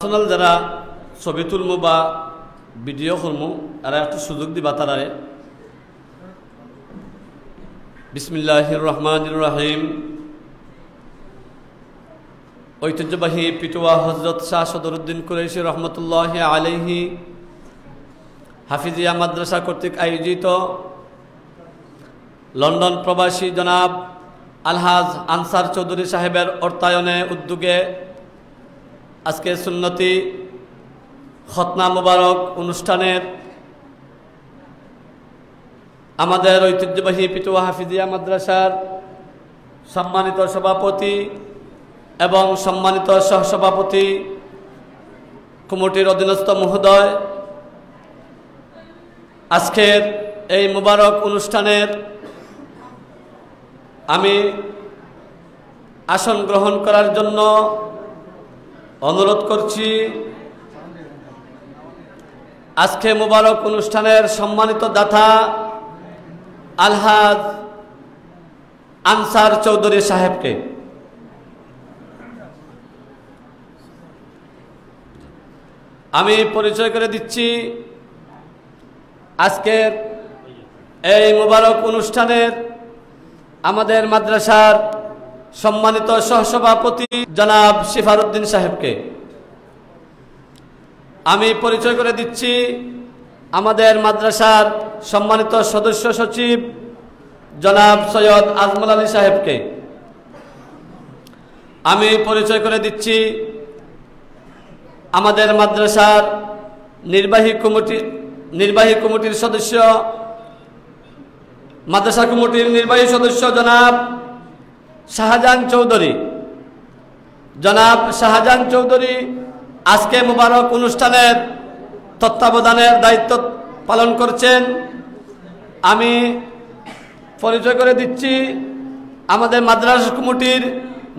Personal যারা ছবি তুলমু বা ভিডিও করমু আর একটু সুযোগ দিবা তারারে। বিসমিল্লাহির রহমানির রহিম। ঐতিহ্যবাহী পিটুয়া হযরত শাহ সদরুদ্দিন কুরাইশি রহমতুল্লাহি আলাইহি হাফিজিয়া মাদ্রাসা কর্তৃক আয়োজিত লন্ডন প্রবাসী জনাব আলহাজ আনসার চৌধুরী সাহেবের অর্থায়নে উদ্যোগে আজকে সুন্নতি খতনা মুবারক অনুষ্ঠানের আমাদের ঐতিহ্যবাহী পিটুয়া হাফিজিয়া মাদ্রাসার সম্মানিত সভাপতি এবং সম্মানিত সহসভাপতি, কমিটির অধীনস্থ মহোদয়, আজকের এই মুবারক অনুষ্ঠানের আমি আসন গ্রহণ করার জন্য অনুরোধ করছি। আজকে মুবারক অনুষ্ঠানের সম্মানিত দাতা আলহাজ আনসার চৌধুরী সাহেবকে। আমি পরিচয় করে দিচ্ছি আজকের এই মুবারক অনুষ্ঠানের আমাদের মাদ্রাসার সম্মানিত সহসভাপতি জনাব শিফারউদ্দিন সাহেবকে। আমি পরিচয় করে দিচ্ছি আমাদের মাদ্রাসার সম্মানিত সদস্য সচিব জনাব সৈয়দ আজমল আলী সাহেবকে। আমি পরিচয় করে দিচ্ছি আমাদের মাদ্রাসার নির্বাহী কমিটির সদস্য, মাদ্রাসা কমিটির নির্বাহী সদস্য জনাব শাহজাহান চৌধুরী। জনাব শাহজাহান চৌধুরী আজকে মুবারক অনুষ্ঠানের তত্ত্বাবধানের দায়িত্ব পালন করছেন। আমি পরিচয় করে দিচ্ছি আমাদের মাদ্রাসা কমিটির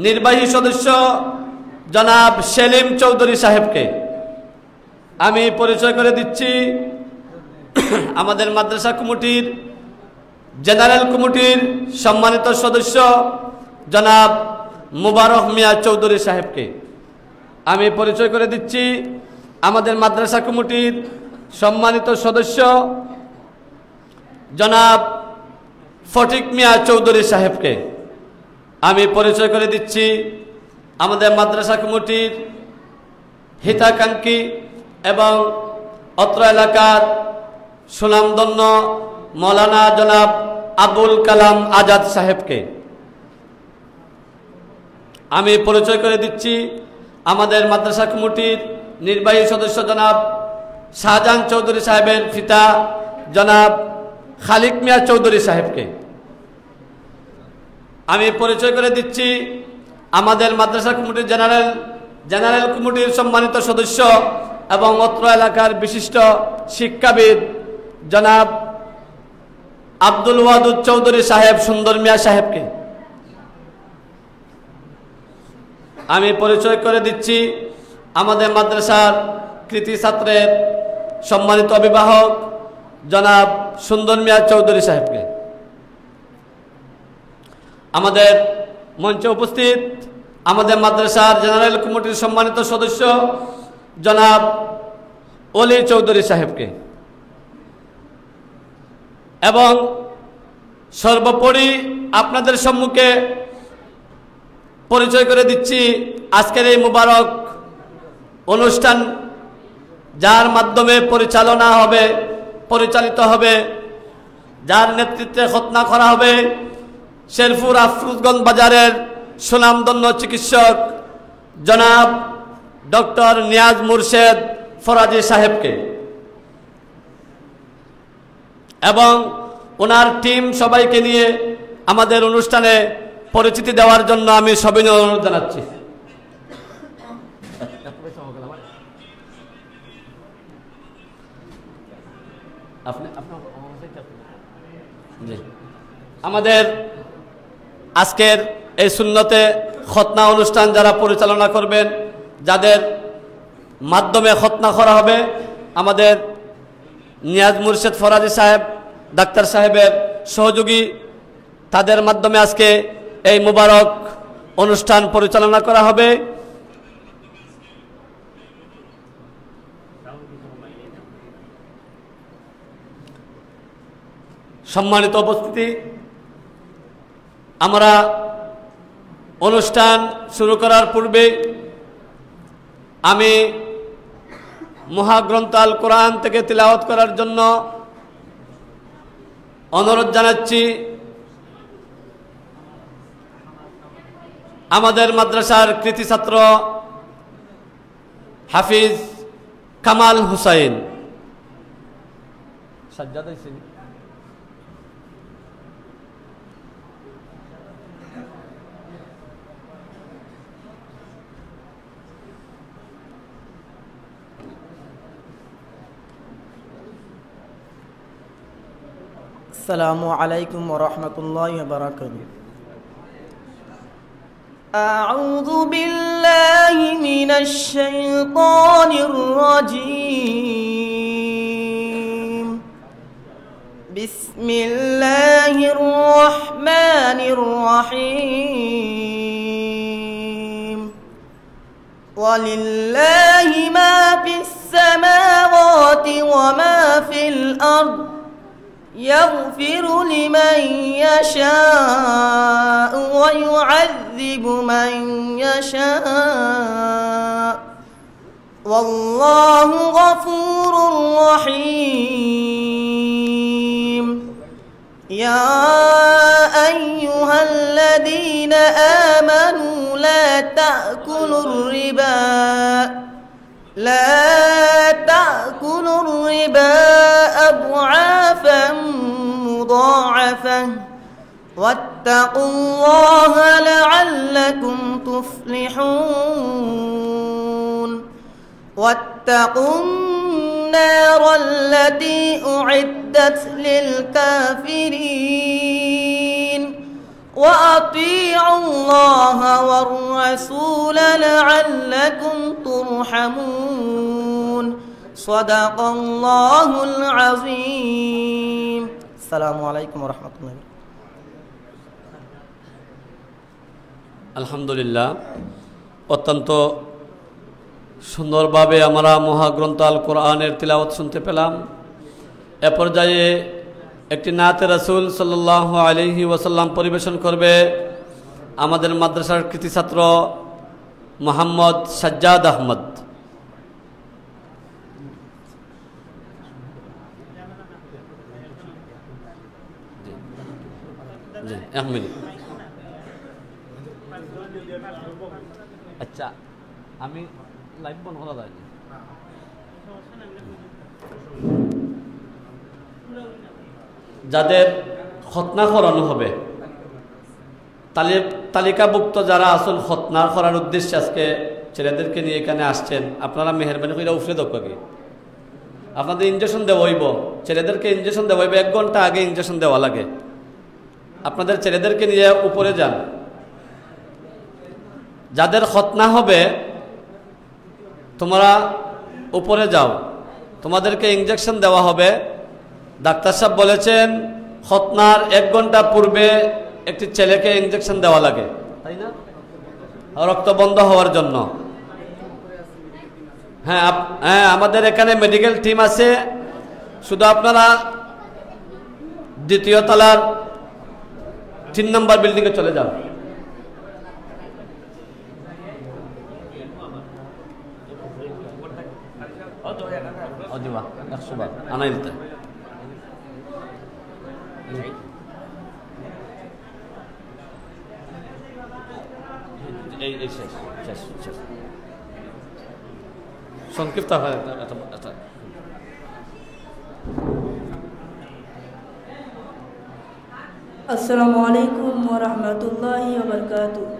নির্বাহী সদস্য জনাব সেলিম চৌধুরী সাহেবকে। আমি পরিচয় করে দিচ্ছি আমাদের মাদ্রাসা কমিটির জেনারেল কমিটির সম্মানিত সদস্য জনাব মুবারক মিয়া চৌধুরী সাহেবকে। আমি পরিচয় করে দিচ্ছি আমাদের মাদ্রাসা কমিটির সম্মানিত সদস্য জনাব ফটিক মিয়া চৌধুরী সাহেবকে। আমি পরিচয় করে দিচ্ছি আমাদের মাদ্রাসা কমিটির হিতাকাঙ্ক্ষী এবং অত্র এলাকার সুনামধন্য মৌলানা জনাব আবুল কালাম আজাদ সাহেবকে। আমি পরিচয় করে দিচ্ছি আমাদের মাদ্রাসা কমিটির নির্বাহী সদস্য জনাব শাহজাহান চৌধুরী সাহেবের পিতা জনাব খালিক মিয়া চৌধুরী সাহেবকে। আমি পরিচয় করে দিচ্ছি আমাদের মাদ্রাসা কমিটির জেনারেল কমিটির সম্মানিত সদস্য এবং অত্র এলাকার বিশিষ্ট শিক্ষাবিদ জনাব আব্দুল ওয়াদুদ চৌধুরী সাহেব সুন্দর মিয়া সাহেবকে। আমি পরিচয় করে দিচ্ছি আমাদের মাদ্রাসার কৃতি ছাত্রের সম্মানিত অভিভাবক জনাব সুন্দর মিয়া চৌধুরী সাহেবকে। আমাদের মঞ্চে উপস্থিত আমাদের মাদ্রাসার জেনারেল কমিটির সম্মানিত সদস্য জনাব অলি চৌধুরী সাহেবকে। এবং সর্বোপরি আপনাদের সম্মুখে পরিচয় করে দিচ্ছি আজকের এই মুবারক অনুষ্ঠান যার মাধ্যমে পরিচালিত হবে, যার নেতৃত্বে খতনা করা হবে, শেরপুর আফরুজগঞ্জ বাজারের সুনামধন্য চিকিৎসক জনাব ডক্টর নিয়াজ মুর্শেদ ফরাজি সাহেবকে এবং ওনার টিম সবাইকে নিয়ে আমাদের অনুষ্ঠানে পরিচিতি দেওয়ার জন্য আমি সবিনয় অনুরোধ জানাচ্ছি। আমাদের আজকের এই সুন্নতে খতনা অনুষ্ঠান যারা পরিচালনা করবেন, যাদের মাধ্যমে খতনা করা হবে, আমাদের নিয়াজ মুর্শেদ ফরাজি সাহেব ডাক্তার সাহেবের সহযোগী, তাদের মাধ্যমে আজকে এই মুবারক অনুষ্ঠান পরিচালনা করা হবে। সম্মানিত উপস্থিতি, আমরা অনুষ্ঠান শুরু করার পূর্বে আমি মহাগ্রন্থ আল কোরআন থেকে তিলাওয়াত করার জন্য অনুরোধ জানাচ্ছি আমাদের মাদ্রাসার কৃতি ছাত্র হাফিজ কামাল হুসাইন। সাজ্জাদ আইছেন? السلام عليكم ورحمة الله وبركاته. أعوذ بالله من الشيطان الرجيم. بسم الله الرحمن الرحيم. ولله ما في السماوات وما في الأرض يغفر لمن يشاء ويعذب من يشاء والله غفور رحيم. يا أيها الذين آمنوا لا تأكلوا الربا أضعافا مضاعفة واتقوا الله لعلكم تفلحون. واتقوا النار التي أعدت للكافرين وأطيعوا الله والرسول لعلكم ترحمون. صدق الله العظيم. السلام عليكم ورحمة الله. আলহামদুলিল্লাহ, অত্যন্ত সুন্দরভাবে আমরা মহাগ্রন্থ আল কোরআনের তিলাওয়াত শুনতে পেলাম। এ পর্যায়ে একটি নাতে রাসূল সাল্লাল্লাহু আলাইহি ওয়াসাল্লাম পরিবেশন করবে আমাদের মাদ্রাসার কৃতি ছাত্র মোহাম্মদ সাজ্জাদ আহমদ। আচ্ছা, আমি লাইভ বন্ধ করা যায়নি। যাদের খতনা করানো হবে, তালিকাভুক্ত যারা আসল খতনা করার উদ্দেশ্যে আজকে ছেলেদেরকে নিয়ে এখানে আসছেন, আপনারা মেহরবানি করে উফরে দোকাকে আপনাদের ইঞ্জেকশন দেওয়া হইব। ছেলেদেরকে ইঞ্জেকশন দেওয়া হইব, 1 ঘন্টা আগে ইঞ্জেকশন দেওয়া লাগে। আপনাদের ছেলেদেরকে নিয়ে উপরে যান। যাদের খতনা হবে তোমরা উপরে যাও, তোমাদেরকে ইঞ্জেকশন দেওয়া হবে। ডাক্তার সাহেব বলেছেন খতনার 1 ঘন্টা পূর্বে একটি ছেলেকে ইঞ্জেকশন দেওয়া লাগে, তাই না? রক্ত বন্ধ হওয়ার জন্য। হ্যাঁ, আমাদের এখানে মেডিকেল টিম আছে। শুধু আপনারা 2য় তলার 3 নম্বর বিল্ডিংয়ে চলে যান। আনাইলতে সংক্ষিপ্ত হয়। আসসালামু আলাইকুম ওয়া রাহমাতুল্লাহি ওয়া বারাকাতুহু।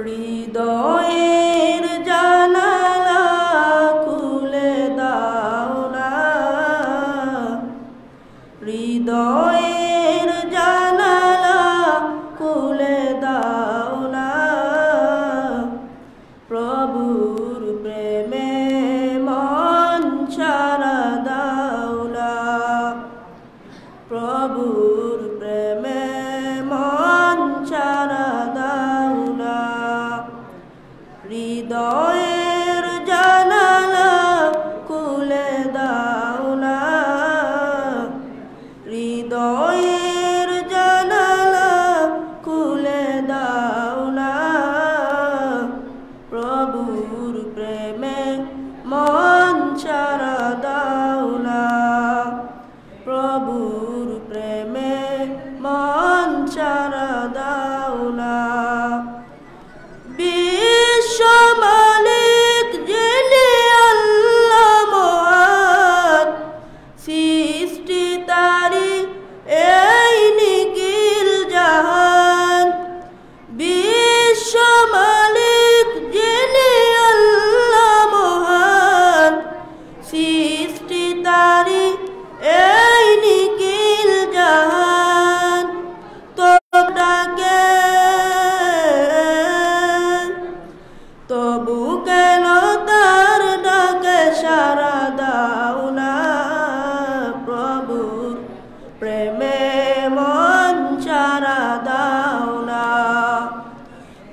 হৃদয়ের জানালা খুলে দাও না, হৃদয়ের জানালা খুলে দাও না, প্রভুর প্রেমে মন ছাড়া দাও না, প্রভুর প্রেমে মন ছাড়া দাও না, হৃদয়ের জানালা প্রভুর প্রেমে মন ছাড়া দাও না, প্রভুর প্রেমে মন ছাড়া দাও না। বিশ্ব মালিক যিনি আল্লাহ মহান, সৃষ্টি তারি এই নিখিল জাহান। বিশ্ব মালিক যিনি আল্লাহ মহান, সৃষ্টি তারি এই নিখিল জাহান। তবু কেন তার ডাকে সারা দাও না, প্রভুর প্রেমে মন ছাড়া দাও না,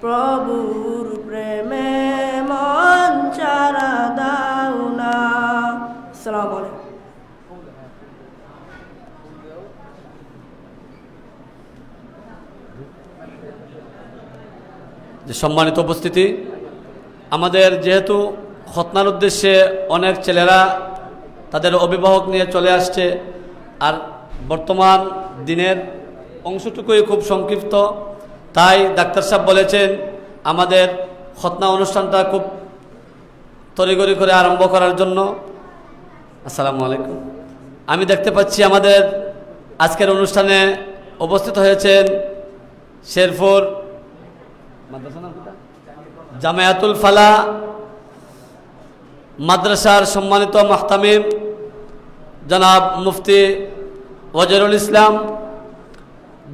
প্রভুর প্রেমে মন ছাড়া দাও না। আসসালামু আলাইকুম। যে সম্মানিত উপস্থিতি, আমাদের যেহেতু খতনার উদ্দেশ্যে অনেক ছেলেরা তাদের অভিভাবক নিয়ে চলে আসছে, আর বর্তমান দিনের অংশটুকুই খুব সংক্ষিপ্ত, তাই ডাক্তার সাহেব বলেছেন আমাদের খতনা অনুষ্ঠানটা খুব তড়িঘড়ি করে আরম্ভ করার জন্য। আসসালামু আলাইকুম। আমি দেখতে পাচ্ছি আমাদের আজকের অনুষ্ঠানে উপস্থিত হয়েছেন শেরপুর জামিয়াতুল ফালা মাদ্রাসার সম্মানিত মুহতামিম জনাব মুফতি ওয়াজিরুল ইসলাম।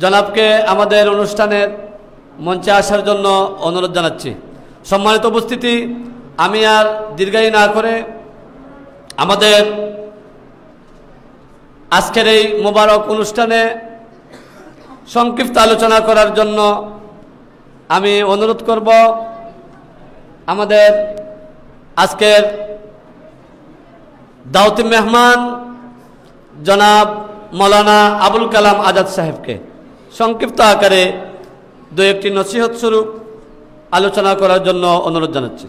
জনাবকে আমাদের অনুষ্ঠানের মঞ্চে আসার জন্য অনুরোধ জানাচ্ছি। সম্মানিত উপস্থিতি, আমি আর দীর্ঘায়ী না করে আমাদের আজকের এই মোবারক অনুষ্ঠানে সংক্ষিপ্ত আলোচনা করার জন্য আমি অনুরোধ করব আমাদের আজকের দাওয়াতি মেহমান জনাব মৌলানা আবুল কালাম আজাদ সাহেবকে সংক্ষিপ্ত আকারে দু একটি নসিহত স্বরূপ আলোচনা করার জন্য অনুরোধ জানাচ্ছি।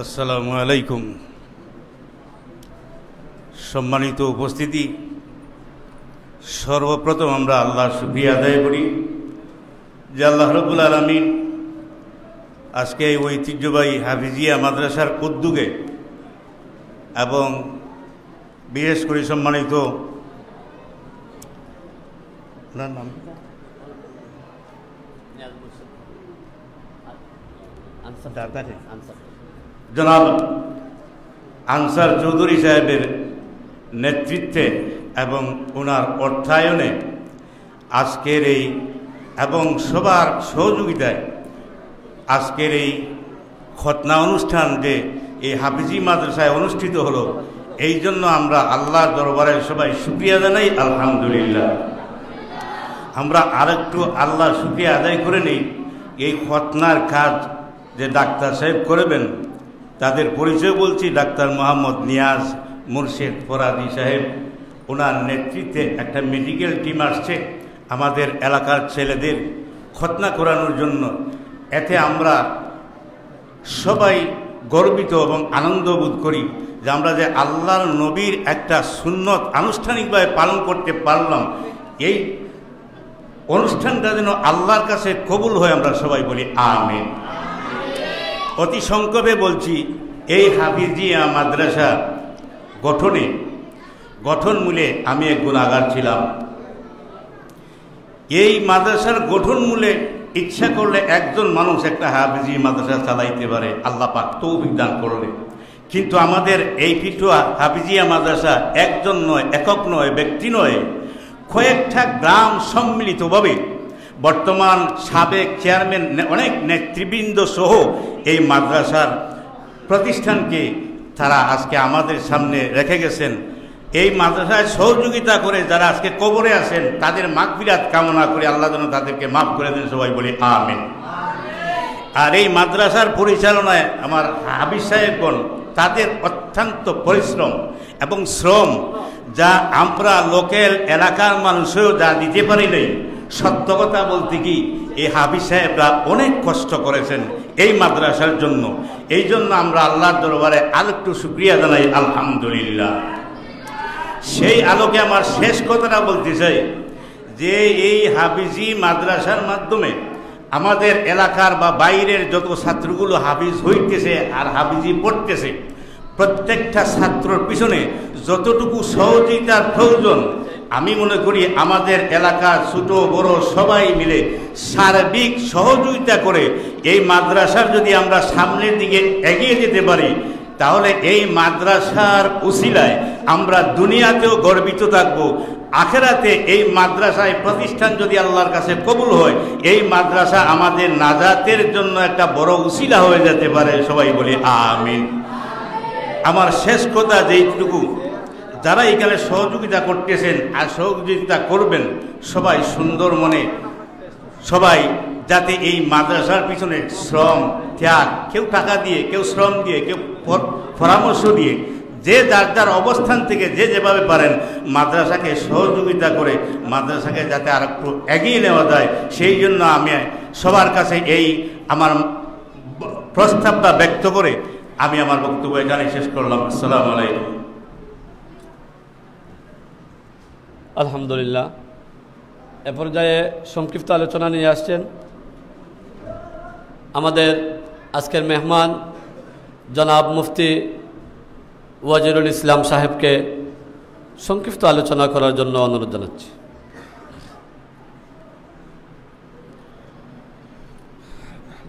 আসসালামু আলাইকুম। সম্মানিত উপস্থিতি, সর্বপ্রথম আমরা আল্লাহর শুকরিয়া আদায় করি যে আল্লাহ রাব্বুল আলামিন আজকে এই ঐতিহ্যবাহী হাফিজিয়া মাদ্রাসার উদ্যোগে এবং বিশেষ করে সম্মানিত জনাব আনসার চৌধুরী সাহেবের নেতৃত্বে এবং ওনার অর্থায়নে আজকের এই এবং সবার সহযোগিতায় আজকের এই খতনা অনুষ্ঠান যে এই হাফিজি মাদ্রাসায় অনুষ্ঠিত হলো, এই জন্য আমরা আল্লাহর দরবারে সবাই শুকরিয়া জানাই। আলহামদুলিল্লাহ। আমরা আরেকটু আল্লাহ শুকরিয়া আদায় করে নিই। এই খতনার কাজ যে ডাক্তার সাহেব করবেন তাদের পরিচয় বলছি। ডাক্তার মোহাম্মদ নিয়াজ মুর্শেদ ফরাদি সাহেব, ওনার নেতৃত্বে একটা মেডিকেল টিম আসছে আমাদের এলাকার ছেলেদের খতনা করানোর জন্য। এতে আমরা সবাই গর্বিত এবং আনন্দ বোধ করি যে আমরা যে আল্লাহর নবীর একটা সুন্নত আনুষ্ঠানিকভাবে পালন করতে পারলাম। এই অনুষ্ঠানটা যেন আল্লাহর কাছে কবুল হয়, আমরা সবাই বলি আমিন। অতি সংক্ষেপে বলছি, এই হাফিজিয়া মাদ্রাসা গঠনমূলে আমি এক গুনাহগার ছিলাম। এই মাদ্রাসার গঠনমূলে ইচ্ছা করলে একজন মানুষ একটা হাফিজি মাদ্রাসা চালাইতে পারে, আল্লাহ পাক তৌফিক দান করলে। কিন্তু আমাদের এই পিটুয়া হাফিজিয়া মাদ্রাসা একজন নয়, একক নয়, ব্যক্তি নয়, কয়েকটা গ্রাম সম্মিলিতভাবে বর্তমান সাবেক চেয়ারম্যান অনেক নেতৃবৃন্দ সহ এই মাদ্রাসার প্রতিষ্ঠানকে তারা আজকে আমাদের সামনে রেখে গেছেন। এই মাদ্রাসায় সহযোগিতা করে যারা আজকে কবরে আছেন তাদের মাগফিরাত কামনা করে আল্লাহ যেন তাদেরকে মাফ করে দেন, সবাই বলি আমিন। আর এই মাদ্রাসার পরিচালনায় আমার হাফিজ সাহেবগণ তাদের অত্যন্ত পরিশ্রম এবং শ্রম, যা আমরা লোকাল এলাকার মানুষেও যা দিতে পারি নাই। সত্য কথা বলতে কি, এই হাফিজ সাহেবরা অনেক কষ্ট করেছেন এই মাদ্রাসার জন্য। এই জন্য আমরা আল্লাহর দরবারে আরেকটু শুকরিয়া জানাই, আলহামদুলিল্লাহ। সেই আলোকে আমার শেষ কথাটা বলতে চাই যে এই হাফিজি মাদ্রাসার মাধ্যমে আমাদের এলাকার বা বাইরের যত ছাত্রগুলো হাফিজ হইতেছে আর হাফিজি পড়তেছে, প্রত্যেকটা ছাত্রর পিছনে যতটুকু সহযোগিতার প্রয়োজন, আমি মনে করি আমাদের এলাকার ছোট বড় সবাই মিলে সার্বিক সহযোগিতা করে এই মাদ্রাসার যদি আমরা সামনের দিকে এগিয়ে যেতে পারি, তাহলে এই মাদ্রাসার উসিলায় আমরা দুনিয়াতেও গর্বিত থাকব। আখেরাতে এই মাদ্রাসায় প্রতিষ্ঠান যদি আল্লাহর কাছে কবুল হয়, এই মাদ্রাসা আমাদের নাজাতের জন্য একটা বড় উসিলা হয়ে যেতে পারে। সবাই বলি আমিন। আমার শেষ কথা যেইটুকু, যারা এখানে সহযোগিতা করতেছেন আর সহযোগিতা করবেন, সবাই সুন্দর মনে, সবাই যাতে এই মাদ্রাসার পিছনে শ্রম ত্যাগ, কেউ টাকা দিয়ে, কেউ শ্রম দিয়ে, কেউ পরামর্শ দিয়ে, যে যার যার অবস্থান থেকে যে যেভাবে পারেন মাদ্রাসাকে সহযোগিতা করে মাদ্রাসাকে যাতে আর একটু এগিয়ে নেওয়া যায়, সেই জন্য আমি সবার কাছে এই আমার প্রস্তাবটা ব্যক্ত করে আমি আমার বক্তব্য এখানে শেষ করলাম। আসসালামু আলাইকুম। আলহামদুলিল্লাহ। এ পর্যায়ে সংক্ষিপ্ত আলোচনা নিয়ে আসছেন আমাদের আজকের মেহমান জনাব মুফতি ওয়াজিরুল ইসলাম সাহেবকে সংক্ষিপ্ত আলোচনা করার জন্য অনুরোধ জানাচ্ছি।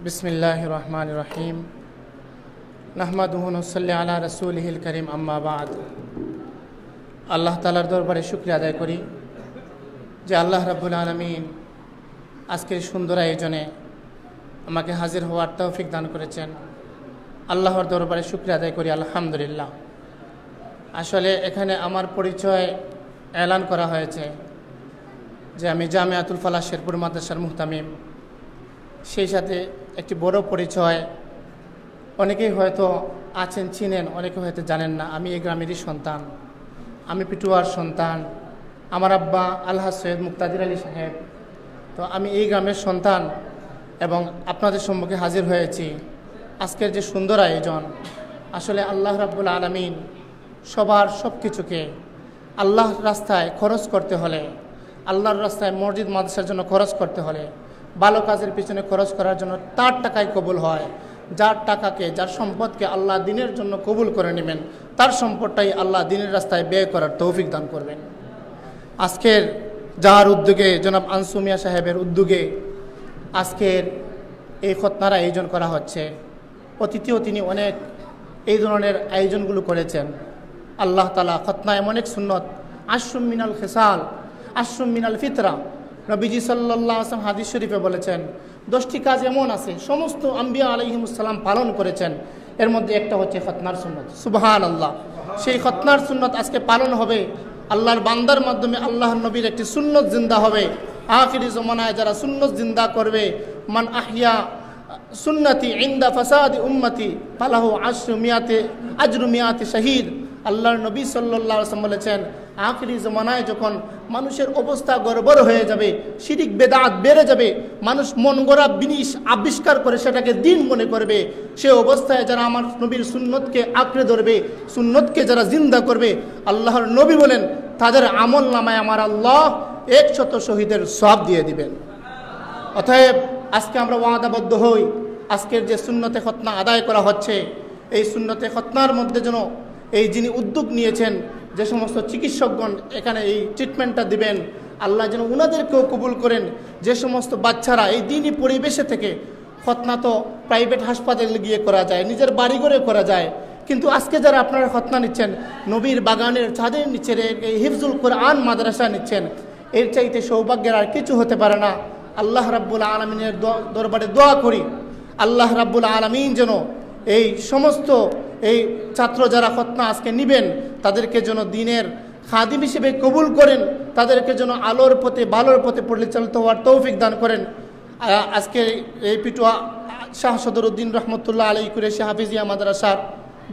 বিসমিল্লাহির রহমানির রহিম। নাহমাদুহু ওয়া নুসাল্লি আলা রাসূলিহিল কারীম, আম্মা বা'দ। আল্লাহ তাআলার দরবারে শুকরিয়া আদায় করি যে আল্লাহ রাব্বুল আলামিন আজকের সুন্দর আয়োজনে আমাকে হাজির হওয়ার তৌফিক দান করেছেন। আল্লাহর দরবারে শুকরিয়া আদায় করি, আলহামদুলিল্লাহ। আসলে এখানে আমার পরিচয় এলান করা হয়েছে যে আমি জামিয়াতুল ফালাহ শেরপুর মাদ্রাসার মুহতামিম। সেই সাথে একটি বড় পরিচয়, অনেকেই হয়তো আছেন, চিনেন, অনেকে হয়তো জানেন না। আমি এই গ্রামেরই সন্তান, আমি পিটুয়ার সন্তান। আমার আব্বা আলহাজ সৈয়দ মুক্তাদির আলী সাহেব। তো আমি এই গ্রামের সন্তান এবং আপনাদের সম্মুখে হাজির হয়েছি। আজকের যে সুন্দর আয়োজন, আসলে আল্লাহ রাব্বুল আলামিন সবার সব কিছুকে আল্লাহর রাস্তায় খরচ করতে হলে, আল্লাহর রাস্তায় মসজিদ মাদ্রাসার জন্য খরচ করতে হলে, ভালো কাজের পিছনে খরচ করার জন্য তার টাকাই কবুল হয়। যার টাকাকে, যার সম্পদকে আল্লাহ দিনের জন্য কবুল করে নেবেন, তার সম্পদটাই আল্লাহ দিনের রাস্তায় ব্যয় করার তৌফিক দান করবেন। আজকের যার উদ্যোগে, জনাব আনসু মিয়া সাহেবের উদ্যোগে আজকের এই খতনার আয়োজন করা হচ্ছে। অতীতেও তিনি অনেক এই ধরনের আয়োজনগুলো করেছেন। আল্লাহ তাআলা খতনা এমন এক সুন্নত, আশরুম মিনাল খিসাল, আশরুম মিনাল ফিতরা। নবীজি সাল্লাল্লাহু আলাইহি ওয়াসাল্লাম হাদিস শরীফে বলেছেন 10টি কাজ এমন আছে সমস্ত আম্বিয়া আলাইহিমুস সালাম পালন করেছেন, এর মধ্যে একটা হচ্ছে খতনার সুন্নত। সুবহানাল্লাহ। সেই খতনার সুন্নত আজকে পালন হবে। আল্লাহর বান্দার মাধ্যমে আল্লাহর নবীর একটি সুন্নত জিন্দা হবে। আখিরি জমানায় যারা সুন্নত জিন্দা করবে, মান আহইয়া সুন্নতি ইনদা ফাসাদি উম্মতি ফালাহু আজরু মিয়াতি শহীদ। আল্লাহর নবী সাল্লাল্লাহু আলাইহি ওয়াসাল্লাম বলেছেন, আখিরি জমানায় যখন মানুষের অবস্থা গড়বড় হয়ে যাবে, শিরিক বেদাত বেড়ে যাবে, মানুষ মন গড়া জিনিস আবিষ্কার করে সেটাকে দিন মনে করবে, সে অবস্থায় যারা আমার নবীর সুন্নতকে আঁকড়ে ধরবে, সুন্নতকে যারা জিন্দা করবে, আল্লাহর নবী বলেন তাদের আমল নামায় আমার আল্লাহ 100 শহীদের সওয়াব দিয়ে দিবেন। অতএব আজকে আমরা ওয়াদাবদ্ধ হই, আজকের যে সুন্নতে খতনা আদায় করা হচ্ছে, এই সুন্নতে খতনার মধ্যে যেন এই যিনি উদ্যোগ নিয়েছেন, যে সমস্ত চিকিৎসকগণ এখানে এই ট্রিটমেন্টটা দিবেন, আল্লাহ যেন উনাদেরকেও কবুল করেন। যে সমস্ত বাচ্চারা এই দিনই পরিবেশে থেকে, খতনা তো প্রাইভেট হাসপাতালে গিয়ে করা যায়, নিজের বাড়িঘরে করা যায়, কিন্তু আজকে যারা আপনারা খতনা নিচ্ছেন নবীর বাগানের ছাদের নিচে এই হিফজুল কোরআন মাদ্রাসা নিচ্ছেন, এর চাইতে সৌভাগ্যের আর কিছু হতে পারে না। আল্লাহ রাব্বুল আলামিনের দরবারে দোয়া করি, আল্লাহ রাব্বুল আলামিন যেন এই সমস্ত এই ছাত্র যারা খতনা আজকে নিবেন তাদেরকে যেন দিনের খাদিম হিসেবে কবুল করেন, তাদেরকে যেন আলোর পথে ভালোর পথে পরিচালিত হওয়ার তৌফিক দান করেন। আজকে এই পিটুয়া শাহ সদরউদ্দিন রহমতুল্লাহ আলাইহি কুরেশি হাফিজিয়া মাদ্রাসার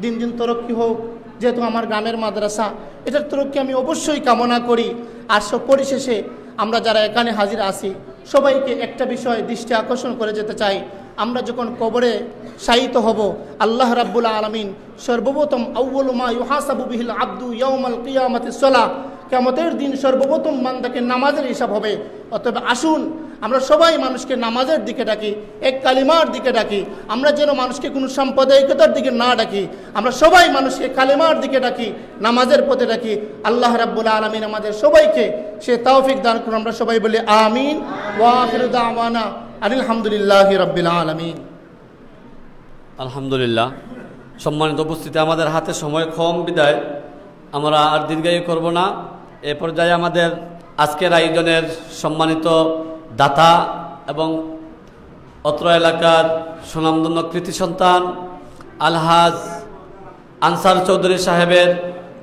দিন দিন তরক্কি হোক, যেহেতু আমার গ্রামের মাদ্রাসা, এটার তরক্কি আমি অবশ্যই কামনা করি। আর সব পরিশেষে আমরা যারা এখানে হাজির আছি সবাইকে একটা বিষয় দৃষ্টি আকর্ষণ করে যেতে চাই, আমরা যখন কবরে শায়িত হব, আল্লাহ রাব্বুল আলামিন সর্বপ্রথম আউয়ালু মা ইউহাসাবু বিহিল আবদু ইয়াউমাল কিয়ামাতিস সালাহ, কিয়ামতের দিন সর্বপ্রথম বান্দাকে নামাজের হিসাব হবে। অতএব আসুন আমরা সবাই মানুষকে নামাজের দিকে ডাকি, এক কালিমার দিকে ডাকি। আমরা যেন মানুষকে কোনো সাম্প্রদায়িকতার দিকে না ডাকি, আমরা সবাই মানুষকে কালিমার দিকে ডাকি, নামাজের পথে ডাকি। আল্লাহ রাব্বুল আলামিন আমাদের সবাইকে সে তৌফিক দান করুন। আমরা সবাই বলি আমিন। ওয়া আখিরু দাওয়ানা আলহামদুলিল্লাহি রাব্বিল আলামিন। আলহামদুলিল্লাহ। সম্মানিত উপস্থিতি, আমাদের হাতে সময় কম বিদায় আমরা আর দীর্ঘায়ু করব না। এ পর্যায়ে আমাদের আজকের আয়োজনের সম্মানিত দাতা এবং অত্র এলাকার সুনামধন্য কৃতি সন্তান আলহাজ আনসার চৌধুরী সাহেবের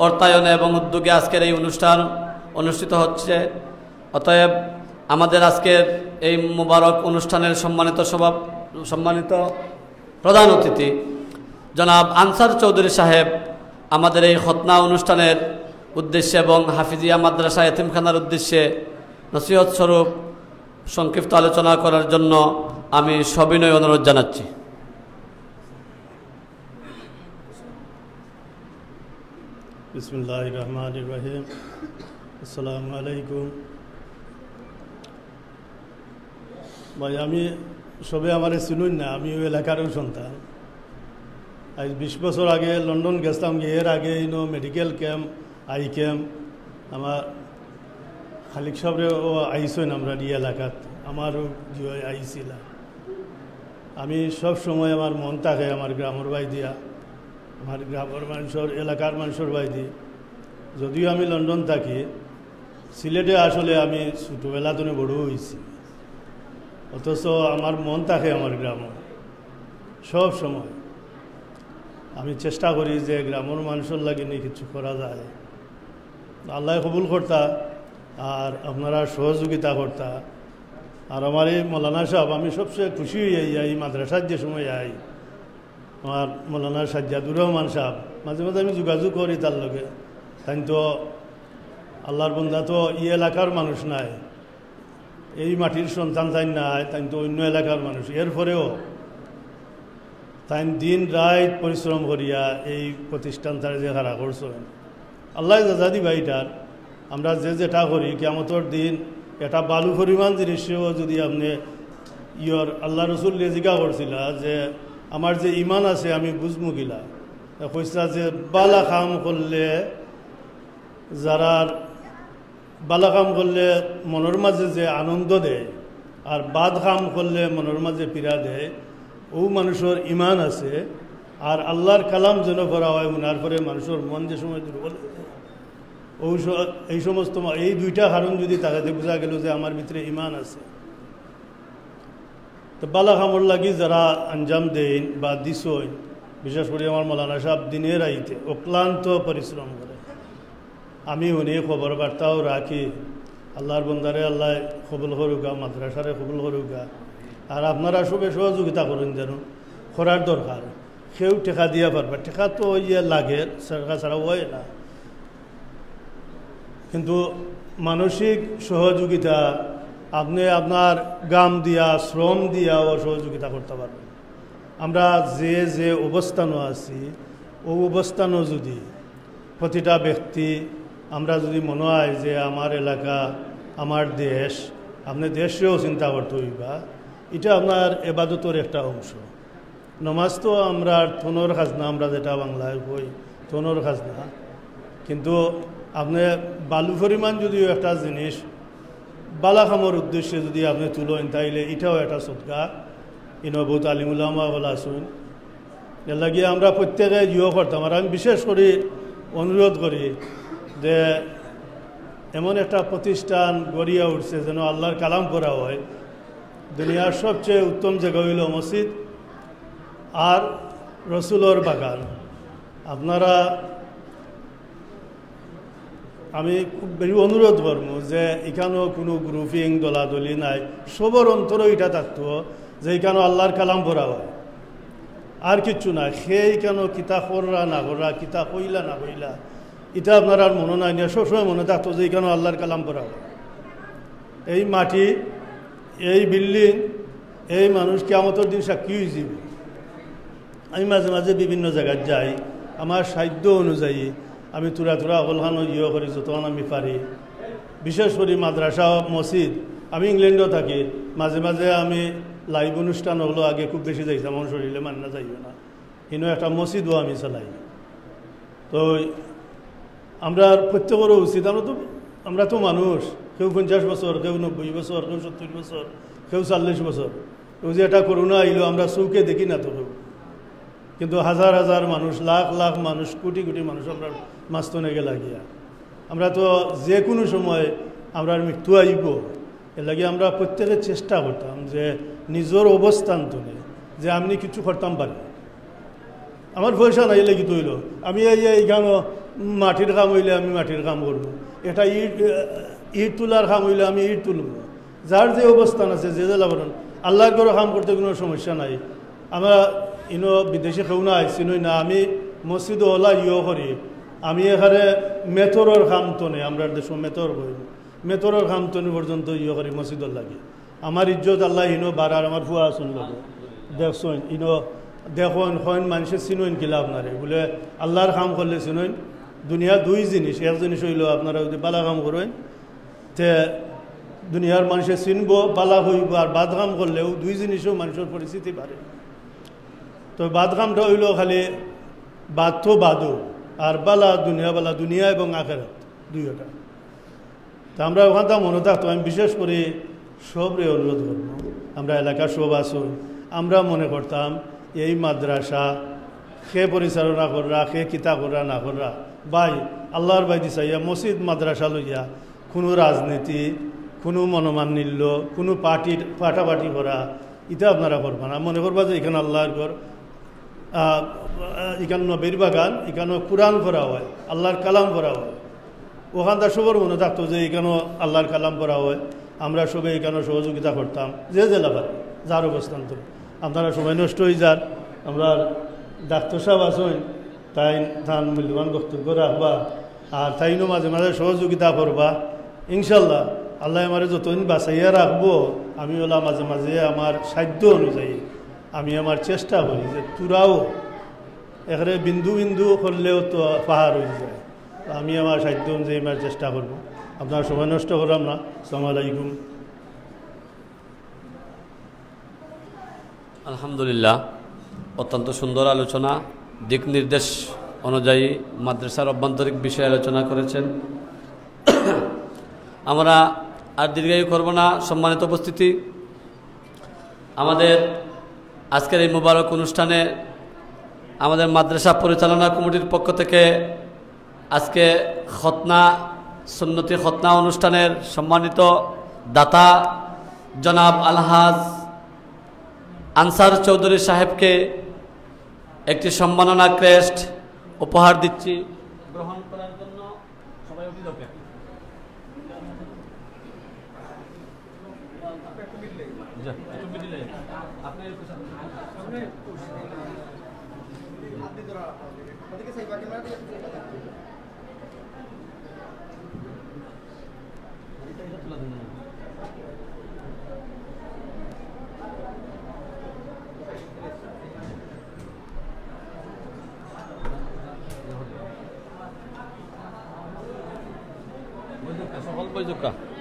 অর্থায়নে এবং উদ্যোগে আজকের এই অনুষ্ঠান অনুষ্ঠিত হচ্ছে। অতএব আমাদের আজকের এই মুবারক অনুষ্ঠানের সম্মানিত প্রধান অতিথি জনাব আনসার চৌধুরী সাহেব আমাদের এই খতনা অনুষ্ঠানের উদ্দেশ্যে এবং হাফিজিয়া মাদ্রাসা এতিমখানার উদ্দেশ্যে নসিহত স্বরূপ সংক্ষিপ্ত আলোচনা করার জন্য আমি সবিনয় অনুরোধ জানাচ্ছি। বিসমিল্লাহির রহমানির রহিম। আসসালামু আলাইকুম। ভাই, আমি সবে আমার চিনুন না, আমি ওই এলাকারও সন্তান। আজ 20 বছর আগে লন্ডন গেছিলাম, এর আগে মেডিকেল ক্যাম্প, আই ক্যাম্প আমার খালিক সাহেবরেও আইসেন আমরা এই এলাকাত, আমারও আইছিল। আমি সব সময় আমার মন থাকে আমার গ্রামের বাই দিয়া, আমার গ্রামের মানুষের এলাকার মানুষের বাই দিয়ে। যদিও আমি লন্ডন থাকি, সিলেটে আসলে আমি ছোটোবেলা তো বড় হয়েছি, অথচ আমার মন থাকে আমার গ্রাম সব সময়। আমি চেষ্টা করি যে গ্রামের মানুষের লাগে নিয়ে কিছু করা যায়, আল্লাহ কবুল করতা আর আপনারা সহযোগিতা করতা। আর আমার এই মৌলানা সাহেব, আমি সবচেয়ে খুশি হয়ে এই মাদ্রাসার যে সময় আই, আমার মৌলানা সাজ্জাদুর রহমান সাহেব, মাঝে মাঝে আমি যোগাযোগ করি তার লগে। তাই তো আল্লাহর বন্ধা তো এই এলাকার মানুষ নাই, এই মাটির সন্তান তাই নাই, তাই তো অন্য এলাকার মানুষ। এরপরেও তাই দিন রাত পরিশ্রম করিয়া এই প্রতিষ্ঠান তারা যে হারা করছেন, আল্লাহ দাদা দিবা। এটার আমরা যেটা করি কিয়ামতের দিন এটা বালু পরিমাণ জিনিসও যদি আপনি আল্লাহ রসুল জিজ্ঞা করছিল যে আমার যে ইমান আছে আমি বুঝমু গিলা, কইসা যে বালা কাম করলে, যারা বালা কাম করলে মনের মাঝে যে আনন্দ দেয় আর বাদ কাম করলে মনের মাঝে পীড়া দেয়, ও মানুষের ইমান আছে। আর আল্লাহর কালাম যেন করা হয় উনার পরে মানুষের মন যে সময় দুর্বল, এই সমস্ত এই দুইটা কারণ যদি তাকাতে বোঝা গেল যে আমার ভিতরে ইমান আছে। তো বালা কামর লাগি যারা আঞ্জাম দেন বা দিসইন, বিশেষ করে আমার মৌলানা সাহেব দিনের আইতে অক্লান্ত পরিশ্রম করে। আমি উনি খবর বার্তাও রাখি, আল্লাহর বন্দারে আল্লাহ কবুল করুকা, মাদ্রাসারে কবুল করুকা। আর আপনারা সবে সহযোগিতা করেন যেন করার দরকার। কেউ টেকা দিয়া পারবে, টেকা তো লাগে, সরকার ছাড়া হয় না, কিন্তু মানসিক সহযোগিতা আপনি আপনার গাম দিয়া শ্রম দিয়াও সহযোগিতা করতে পারবেন। আমরা যে অবস্থানও আছি, ও অবস্থানও যদি প্রতিটা ব্যক্তি আমরা যদি মনে হয় যে আমার এলাকা, আমার দেশ, আপনি দেশেও চিন্তা করতে হইবা, এটা আপনার এবাদতের একটা অংশ। নমাজ তো আমরা থনোর খাজনা, আমরা যেটা বাংলায় কই থনোর খাজনা, কিন্তু আপনি বালু পরিমাণ যদিও একটা জিনিস বালা খামর উদ্দেশ্যে যদি আপনি তুলেন, তাইলে এটাও একটা সদকা। ইনো বহুত আলিমুল্লামা বলা আসুন, এর লাগিয়ে আমরা প্রত্যেকে ইয়ে করতাম। আর আমি বিশেষ করে অনুরোধ করি যে এমন একটা প্রতিষ্ঠান গড়িয়া উঠছে যেন আল্লাহর কালাম করা হয়। দুনিয়ার সবচেয়ে উত্তম জায়গা হইল মসজিদ আর রসুলোর বাগান। আপনারা, আমি খুব বেশি অনুরোধ করবো যে এখানেও কোনো গ্রুপিং দলাদলি নাই, সবর অন্তরও এটা থাকতো যে এখানেও আল্লাহর কালাম পড়া হয়। আর কিচ্ছু না। সেই কেন কিতা কররা না কররা, কিতা কইলা না কইলা, এটা আপনার আর মনে নাই নিয়ে সবসময় মনে থাকতো যে কেন আল্লাহর কালাম পড়া হয়। এই মাটি, এই বিল্ডিং, এই মানুষ কিয়ামতের দিন সাক্ষী হয়েছিল। আমি মাঝে মাঝে বিভিন্ন জায়গায় যাই, আমার সাধ্য অনুযায়ী আমি তুরা তুরা অকলখানো করি যতক্ষণ আমি পারি। বিশেষ করে মাদ্রাসা মসজিদ, আমি ইংল্যান্ডেও থাকি, মাঝে মাঝে আমি লাইভ অনুষ্ঠান হলো আগে খুব বেশি যাইতাম, আমার শরীরে মান্না যাইবে না, কিন্তু একটা মসজিদও আমি চালাই। তো আমরা প্রত্যেকেরও উচিত, আমরা তো মানুষ, কেউ 50 বছর, কেউ 90 বছর, কেউ 70 বছর, কেউ 40 বছর। ওই যে একটা করোনা আইলো, আমরা চৌকে দেখি না তো কেউ, কিন্তু হাজার হাজার মানুষ, লাখ লাখ মানুষ, কোটি কোটি মানুষ আমরা মাঝখানে লাগিয়া। আমরা তো যে কোনো সময় আমরা মৃত্যু আইব, এর লাগে আমরা প্রত্যেকে চেষ্টা করতাম যে নিজের অবস্থান তুলে যে আমি কিছু করতাম পারি। আমার পয়সা নাই লাগি তৈল, আমি এইখানে মাটির কাম হইলে আমি মাটির কাম করব, এটা ইট তোলার কাম হইলে আমি ইট তুলব। যার যে অবস্থান আছে, যে লাভবান, আল্লাহর করে কাম করতে কোনো সমস্যা নাই। আমরা বিদেশে কেউ না আইসি নই না, আমি মসজিদ ওলা করি, আমি এখানে মেথরের কাম তনে, আমরা দেশ মেথর করি, মেথরের কাম তনে পর্যন্ত করি মসজিদর লাগে। আমার ইজ্জত আল্লাহ বাড়ার, আমার ফুয়া শুনল দেখছেন দেখুন হন মানুষের চিনইন কিলা আপনারে বলে আল্লাহর কাম করলে চিনইন। দুনিয়া দুই জিনিস, এক জিনিস হইল আপনারা যদি বালা কাম করেন তে দুনিয়ার মানুষের চিনব, বালা হইব, আর বাদ কাম করলেও দুই জিনিসও মানুষের পরিস্থিতি বাড়ে। তো বাদ কামটা হইল খালি বাদ তো বাদও, আর বালা দুনিয়া এবং আখেরাত দুইটা। তা আমরা ওখানটা মনে থাকতো, আমি বিশেষ করে সবরে অনুরোধ করব, আমরা এলাকার সব আসুন, আমরা মনে করতাম এই মাদ্রাসা সে পরিচালনা করা, সে কিতা করা না করা, ভাই আল্লাহর বাইদি চাইয়া মসজিদ মাদ্রাসা লইয়া কোনো রাজনীতি, কোনো মনোমান্যিল্য, কোনো পাটাপাটি করা, এটা আপনারা করবা না। মনে করবা যে এখানে আল্লাহর ঘর, এখানে নবীর বাগান, এখানে কোরআন পড়া হয়, আল্লাহর কালাম পড়া হয়। ওখানটা সবার মনে থাকতো যে এখানেও আল্লাহর কালাম পড়া হয়, আমরা সবাই এখানে সহযোগিতা করতাম, যে জেলাবার যার অবস্থান তো। আপনারা সময় নষ্ট হয়ে যান, আমরা ডাক্তার সাহেব আসেন, তাই তার মূল্যবান বক্তব্য রাখবা, আর তাইনও মাঝে মাঝে সহযোগিতা করবা। ইনশাল্লাহ আল্লাহ আমার যতদিন বাঁচাইয়া রাখবো, আমি ওলা মাঝে মাঝে আমার সাধ্য অনুযায়ী আমি আমার চেষ্টা করি যে তোরাও এখানে বিন্দু বিন্দু করলেও তো পাহাড় হয়ে যায়। আমি আমার সাধ্য অনুযায়ী আমার চেষ্টা করবো। আপনার সময় নষ্ট করলাম না। আসসালামু আলাইকুম। আলহামদুলিল্লাহ, অত্যন্ত সুন্দর আলোচনা, দিক নির্দেশ অনুযায়ী মাদ্রাসার অভ্যন্তরিক বিষয়ে আলোচনা করেছেন। আমরা আর দীর্ঘায়ু করব না। সম্মানিত উপস্থিতি, আমাদের আজকের এই মুবারক অনুষ্ঠানে আমাদের মাদ্রাসা পরিচালনা কমিটির পক্ষ থেকে আজকে খতনা, সুন্নতি খতনা অনুষ্ঠানের সম্মানিত দাতা জনাব আলহাজ আনসার চৌধুরী সাহেবকে একটি সম্মাননা ক্রেস্ট উপহার দিচ্ছি। গ্রহণ করার জন্য সবাই অভিযোগে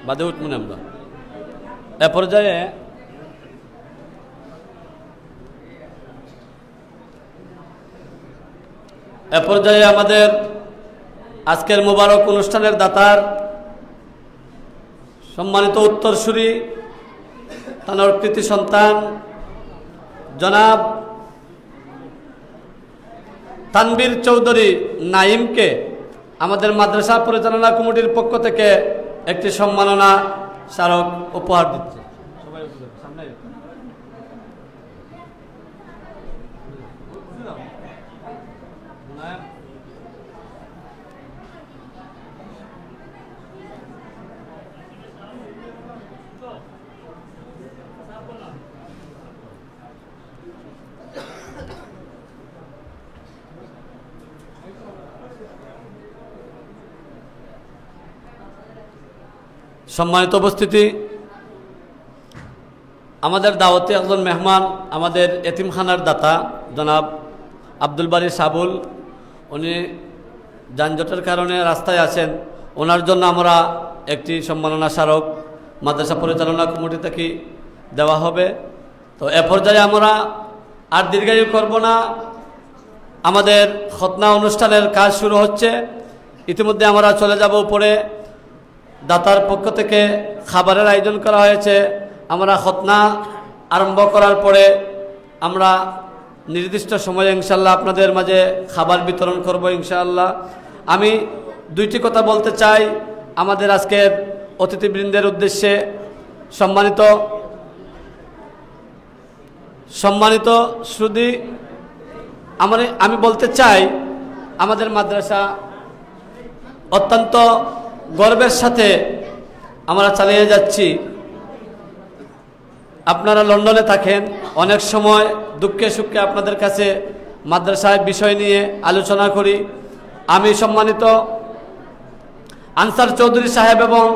বাদে উঠমুন আমরা এ পর্যায়ে আমাদের আজকের মোবারক অনুষ্ঠানের দাতার সম্মানিত উত্তরসূরি, তার কৃতি সন্তান জনাব তানবীর চৌধুরী নাইমকে আমাদের মাদ্রাসা পরিচালনা কমিটির পক্ষ থেকে একটি সম্মাননা স্মারক উপহার দিচ্ছে। সম্মানিত উপস্থিতি, আমাদের দাওয়াতে একজন মেহমান আমাদের এতিমখানার দাতা জনাব আব্দুল বারী সাবুল, উনি যানজটের কারণে রাস্তায় আছেন। ওনার জন্য আমরা একটি সম্মাননা স্মারক মাদ্রাসা পরিচালনা কমিটি থেকে দেওয়া হবে। তো এ পর্যায়ে আমরা আর দীর্ঘায়ু করব না, আমাদের খতনা অনুষ্ঠানের কাজ শুরু হচ্ছে। ইতিমধ্যে আমরা চলে যাব উপরে। দাতার পক্ষ থেকে খাবারের আয়োজন করা হয়েছে। আমরা খতনা আরম্ভ করার পরে আমরা নির্দিষ্ট সময়ে ইনশাআল্লাহ আপনাদের মাঝে খাবার বিতরণ করব ইনশাআল্লাহ। আমি দুইটি কথা বলতে চাই আমাদের আজকের অতিথিবৃন্দের উদ্দেশ্যে। সম্মানিত সুধী, আমি বলতে চাই আমাদের মাদ্রাসা অত্যন্ত গর্বের সাথে আমরা চালিয়ে যাচ্ছি। আপনারা লন্ডনে থাকেন, অনেক সময় দুঃখে সুখে আপনাদের কাছে মাদ্রাসায় বিষয় নিয়ে আলোচনা করি। আমি সম্মানিত আনসার চৌধুরী সাহেব এবং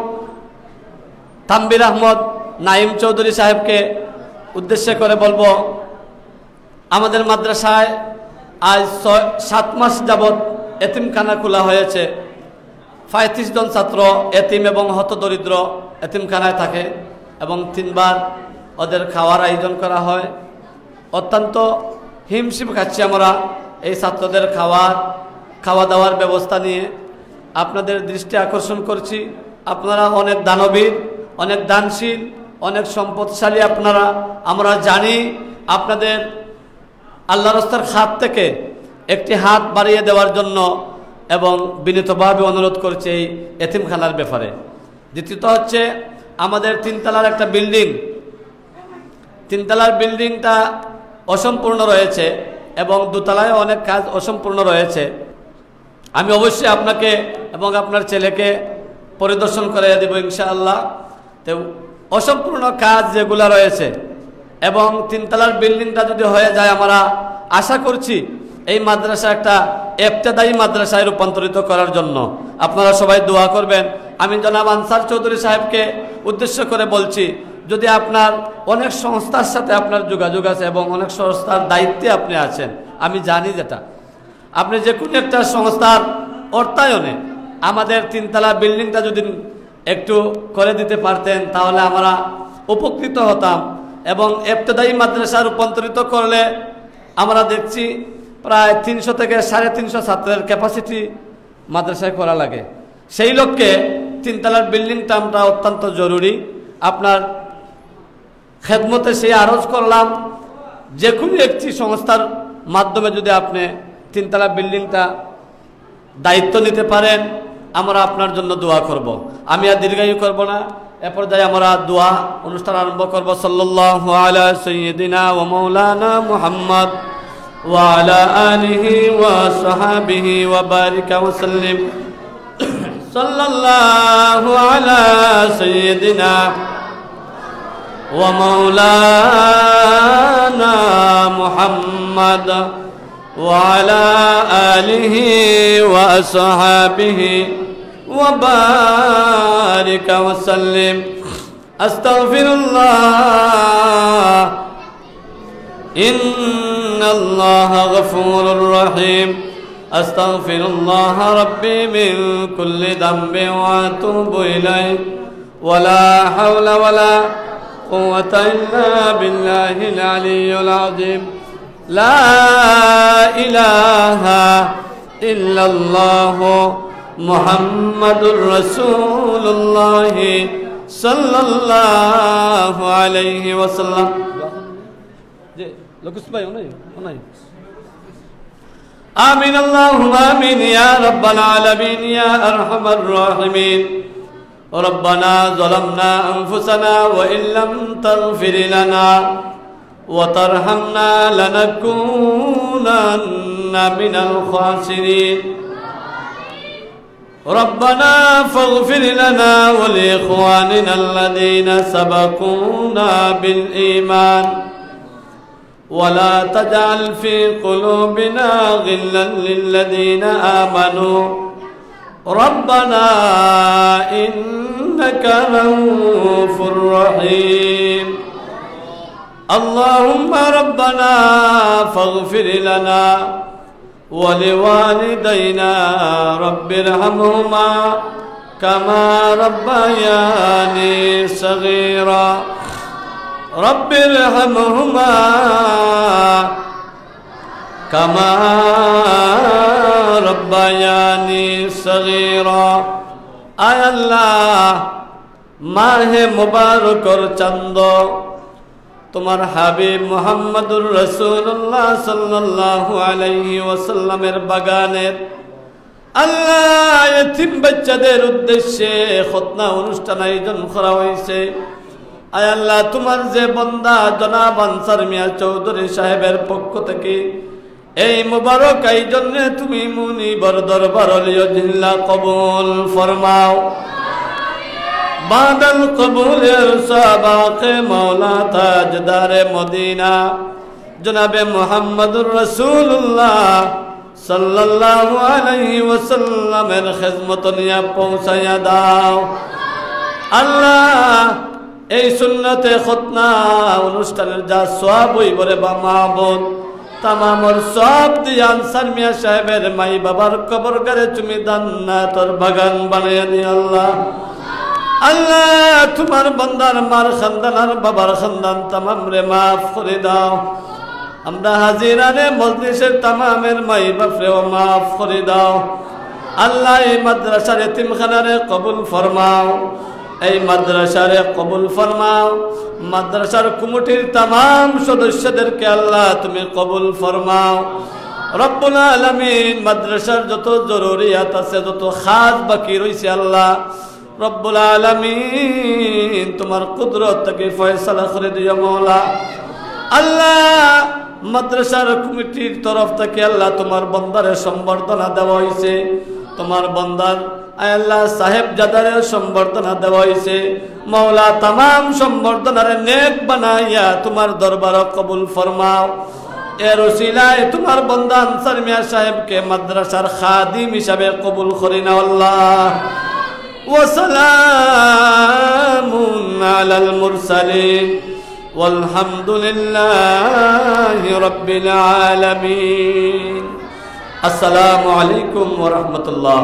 তানবীর আহমদ নাইম চৌধুরী সাহেবকে উদ্দেশ্য করে বলবো, আমাদের মাদ্রাসায় আজ 7 মাস যাবৎ এতিমখানা খোলা হয়েছে। 35 জন ছাত্র এতিম এবং হতদরিদ্র এতিমখানায় থাকে এবং 3 বার ওদের খাওয়ার আয়োজন করা হয়। অত্যন্ত হিমশিম খাচ্ছি আমরা এই ছাত্রদের খাওয়া দাওয়ার ব্যবস্থা নিয়ে। আপনাদের দৃষ্টি আকর্ষণ করছি, আপনারা অনেক দানবীর, অনেক দানশীল, অনেক সম্পদশালী আপনারা। আমরা জানি আপনাদের আল্লাহর রাস্তার হাত থেকে একটি হাত বাড়িয়ে দেওয়ার জন্য এবং বিনীতভাবে অনুরোধ করছে এই এতিমখানার ব্যাপারে। দ্বিতীয়ত হচ্ছে আমাদের 3 তলার একটা বিল্ডিং, 3 তলার বিল্ডিংটা অসম্পূর্ণ রয়েছে এবং 2 তলায় অনেক কাজ অসম্পূর্ণ রয়েছে। আমি অবশ্যই আপনাকে এবং আপনার ছেলেকে পরিদর্শন করে দেব ইনশাআল্লাহ। তো অসম্পূর্ণ কাজ যেগুলো রয়েছে এবং 3 তলার বিল্ডিংটা যদি হয়ে যায়, আমরা আশা করছি এই মাদ্রাসা একটা ইবতেদায়ী মাদ্রাসায় রূপান্তরিত করার জন্য আপনারা সবাই দোয়া করবেন। আমি জনাব আনসার চৌধুরী সাহেবকে উদ্দেশ্য করে বলছি, যদি আপনার অনেক সংস্থার সাথে আপনার যোগাযোগ আছে এবং অনেক সংস্থার দায়িত্বে আপনি আছেন, আমি জানি যেটা আপনি যে কোনো একটা সংস্থার অর্থায়নে আমাদের 3 তলা বিল্ডিংটা যদি একটু করে দিতে পারতেন তাহলে আমরা উপকৃত হতাম। এবং ইবতেদায়ী মাদ্রাসা রূপান্তরিত করলে আমরা দেখছি প্রায় 300 থেকে 350 ছাত্রের ক্যাপাসিটি মাদ্রাসায় করা লাগে। সেই লক্ষ্যে 3 তলার বিল্ডিংটা আমরা অত্যন্ত জরুরি। আপনার খেদমতে সেই আরজ করলাম, যে কোনো একটি সংস্থার মাধ্যমে যদি আপনি 3 তলা বিল্ডিংটা দায়িত্ব নিতে পারেন, আমরা আপনার জন্য দোয়া করব। আমি আর দীর্ঘায়ু করব না, এ পর্যায়ে আমরা দোয়া অনুষ্ঠান আরম্ভ করব। সাল্লাল্লাহু আলা সাইয়্যিদিনা ওয়া মাওলানা মুহাম্মদ ওয়া আলা আলিহি ওয়া সাহবিহি ওয়া বারিকা ওয়া সাল্লিম। সাল্লাল্লাহু আলা সাইয়্যিদিনা ওয়া মাওলানা মুহাম্মদ ওয়া আলা আলিহি ওয়া সাহবিহি ওয়া বারিকা ওয়া সাল্লিম। আস্তাগফিরুল্লাহ ইন্নাল্লাহা গফুরুর রহিম। আস্তাগফিরুল্লাহ রাব্বি মিন কুল্লি যামবিন ওয়া আতুবু ইলাইহি ওয়া লা হাওলা ওয়া লা কুওয়াতা ইল্লা বিল্লাহিল আলিয়্যিল আযীম। লা ইলাহা ইল্লাল্লাহ মুহাম্মাদুর রাসূলুল্লাহ সাল্লাল্লাহু আলাইহি ওয়াসাল্লাম। যে লোকস ভাই ওনাই আমিন আল্লাহুম্মা আমিন ইয়া রাব্বাল আলামিন ইয়া আরহামার রাহিমিন। রব্বানা যালামনা আনফুসানা ওয়া ইল্লাম তাগফির লানা ওয়া তারহামনা লানাকুনান্না মিনাল খাসিরিন। ربنا فاغفر لنا ولإخواننا الذين سبقونا بالإيمان ولا تجعل في قلوبنا غلا للذين آمنوا ربنا إنك رؤوف رحيم اللهم ربنا فاغفر لنا ولوالدينا رب ارحمهما كما ربياني صغيرا رب ارحمهما كما ربياني صغيرا আয় আল্লাহ মাহে মুবারকর চাঁদ তোমার হাবিব মুহাম্মদুর রাসূলুল্লাহ সাল্লাল্লাহু আলাইহি ওয়াসাল্লামের বাগানের আল্লাহ এতিম বাচ্চাদের উদ্দেশ্যে খুতনা অনুষ্ঠান আয়োজন করা হয়েছে। আয় আল্লাহ তোমার যে বান্দা জনাব আনসার মিয়া চৌধুরী সাহেবের পক্ষ থেকে এই মুবারক আয়োজনে তুমি মুনিবর দরবার লিয়জিল্লাহ কবুল ফরমাও। বাদাল কবুলের সাবাকে মাওলা তাজদারে মদিনা জনাবে মুহাম্মদুর রাসূলুল্লাহ সাল্লাল্লাহু আলাইহি ওয়াসাল্লামের খিদমত নিয়ে পৌঁছায়া দাও। আল্লাহ এই সুন্নতে খুতনা অনুষ্ঠানের যা সওয়াব হইবরে বা মাবুদ তামামর সব দিয়ে আনসার মিয়া সাহেবের মাই বাবার কবর করে তুমি জান্নাতের বাগান বানিয়ে দিও আল্লাহ। আল্লাহ তোমার বান্দার মার খানদান আর বাবার খানদান তামাম রে মাফ করে দাও। আমরা হাজিরানে মজলিসের তামামের মাই বাপরেও মাফ করে দাও। আল্লাহ এই মাদ্রাসার এতিমখানারে কবুল ফরমাও, এই মাদ্রাসারে কবুল ফরমাও। মাদ্রাসার কমিটির তামাম সদস্যদেরকে আল্লাহ তুমি কবুল ফরমাও। রব্বুল আলামিন মাদ্রাসার যত জরুরিয়াত আছে, যত খাস বাকি রয়েছে আল্লাহ রব্বুল আলামিন তোমার কুদরত থেকে ফয়সালা করে দিও মওলা। আল্লাহ মাদ্রাসার কমিটির তরফ থেকে আল্লাহ তোমার বান্দারে সম্বর্ধনা দেওয়া হয়েছে, তোমার বান্দার আল্লাহ সাহেব জাদারের সম্বর্ধনা দেওয়া হয়েছে মওলা। তামাম সম্বর্ধনারে নেক বানাইয়া তোমার দরবার কবুল ফরমাও। এর উসিলায় তোমার বান্দা আনসার মিয়া সাহেবকে মাদ্রাসার খাদিম হিসাবে কবুল করে নাও আল্লাহ। ওয়া সালামুন আলাল মুরসালিন والحمد لله رب العالمين السلام عليكم ورحمة الله।